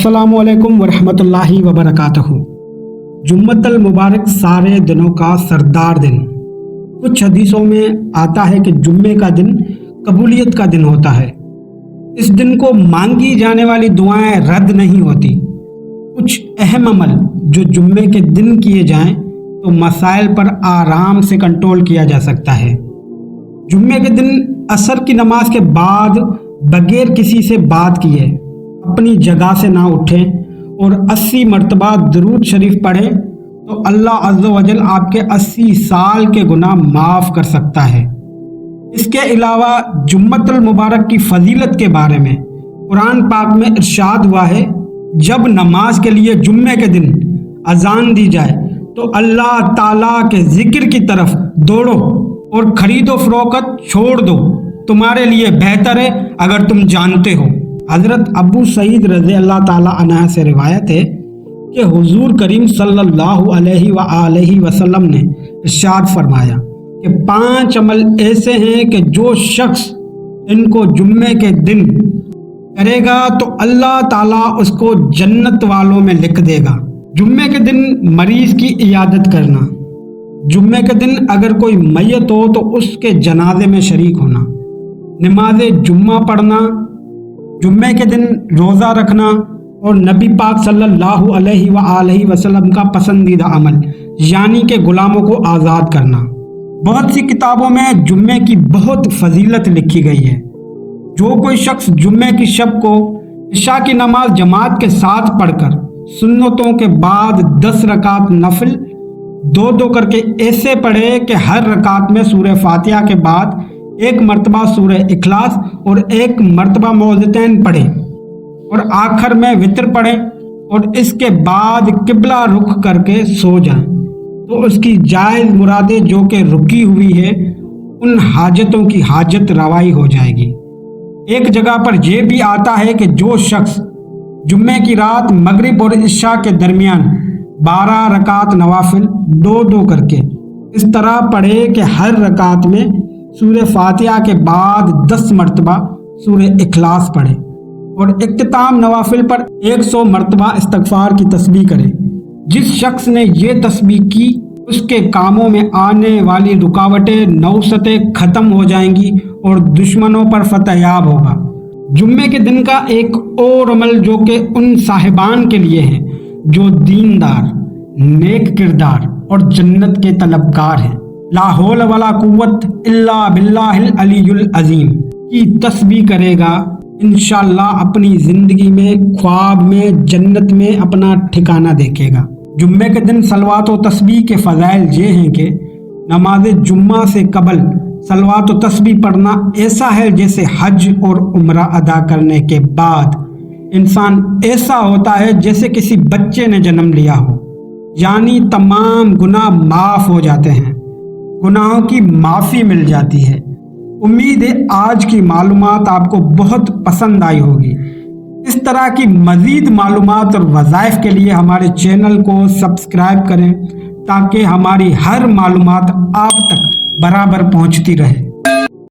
अस्सलामु अलैकुम वरहमतुल्लाहि वबरकातुहू। जुम्मतल मुबारक सारे दिनों का सरदार दिन। कुछ हदीसों में आता है कि जुम्मे का दिन कबूलियत का दिन होता है। इस दिन को मांगी जाने वाली दुआएं रद्द नहीं होती। कुछ अहम अमल जो जुम्मे के दिन किए जाएं तो मसाइल पर आराम से कंट्रोल किया जा सकता है। जुम्मे के दिन असर की नमाज के बाद बगैर किसी से बात किए अपनी जगह से ना उठें और 80 मरतबा दरूद शरीफ पढ़ें तो अल्लाह अज़्ज़ व जल आपके 80 साल के गुनाह माफ़ कर सकता है। इसके अलावा जुम्मतुल मुबारक की फजीलत के बारे में कुरान पाक में इरशाद हुआ है, जब नमाज के लिए जुम्मे के दिन अजान दी जाए तो अल्लाह ताला के जिक्र की तरफ दौड़ो और खरीदो फरोख्त छोड़ दो, तुम्हारे लिए बेहतर है अगर तुम जानते हो। हज़रत अबू सईद रज़ी अल्लाह ताला अन्हु से रिवायत है कि हुजूर करीम सल्लल्लाहु अलैहि वसल्लम ने इरशाद फरमाया कि 5 अमल ऐसे हैं कि जो शख्स इनको जुम्मे के दिन करेगा तो अल्लाह ताला उसको जन्नत वालों में लिख देगा। जुम्मे के दिन मरीज की इयादत करना, जुम्मे के दिन अगर कोई मैयत हो तो उसके जनाजे में शरीक होना, नमाज जुम्मा पढ़ना, जुम्मे के दिन रोज़ा रखना और नबी पाक सल्लल्लाहु अलैहि वसल्लम का पसंदीदा अमल यानी कि गुलामों को आज़ाद करना। बहुत सी किताबों में जुम्मे की बहुत फजीलत लिखी गई है। जो कोई शख्स जुम्मे की शब को इशा की नमाज जमात के साथ पढ़कर सुन्नतों के बाद 10 रकात नफिल 2-2 करके ऐसे पढ़े कि हर रकात में सूरह फातिहा के बाद 1 मरतबा सूरह इखलास और 1 मरतबा मौज़तैन पढ़े और आखिर में वितर पढ़े और इसके बाद किबला रुख करके सो जाए तो उसकी जायज़ मुरादें जो कि रुकी हुई है उन हाजतों की हाजत रवाई हो जाएगी। एक जगह पर यह भी आता है कि जो शख्स जुम्मे की रात मगरिब और इशा के दरमियान 12 रकात नवाफिल 2-2 करके इस तरह पढ़े कि हर रकात में सूरह फातिहा के बाद 10 मरतबा सूरह इखलास पढ़े और इख्तिताम नवाफिल पर 100 मरतबा इस्तगफार की तस्बीह करे। जिस शख्स ने ये तस्बीह की उसके कामों में आने वाली रुकावटें नौसतें ख़त्म हो जाएंगी और दुश्मनों पर फतहयाब होगा। जुम्मे के दिन का एक और अमल जो कि उन साहिबान के लिए है जो दीनदार, नेक किरदार और जन्नत के तलबगार हैं, ला हौल वला कुव्वत इल्ला बिल्लाहिल अलीयुल अजीम की तस्बीह करेगा, इंशाअल्लाह अपनी ज़िंदगी में ख्वाब में जन्नत में अपना ठिकाना देखेगा। जुम्मे के दिन सलवात व तस्बीह के फ़ज़ाइल ये हैं कि नमाज जुम्मा से कबल सलवात व तस्बीह पढ़ना ऐसा है जैसे हज और उम्रा अदा करने के बाद इंसान ऐसा होता है जैसे किसी बच्चे ने जन्म लिया हो, यानी तमाम गुनाह माफ़ हो जाते हैं, गुनाहों की माफ़ी मिल जाती है। उम्मीद है आज की मालूमात आपको बहुत पसंद आई होगी। इस तरह की मज़ीद मालूमात और वज़ाइफ के लिए हमारे चैनल को सब्सक्राइब करें ताकि हमारी हर मालूमात आप तक बराबर पहुंचती रहे।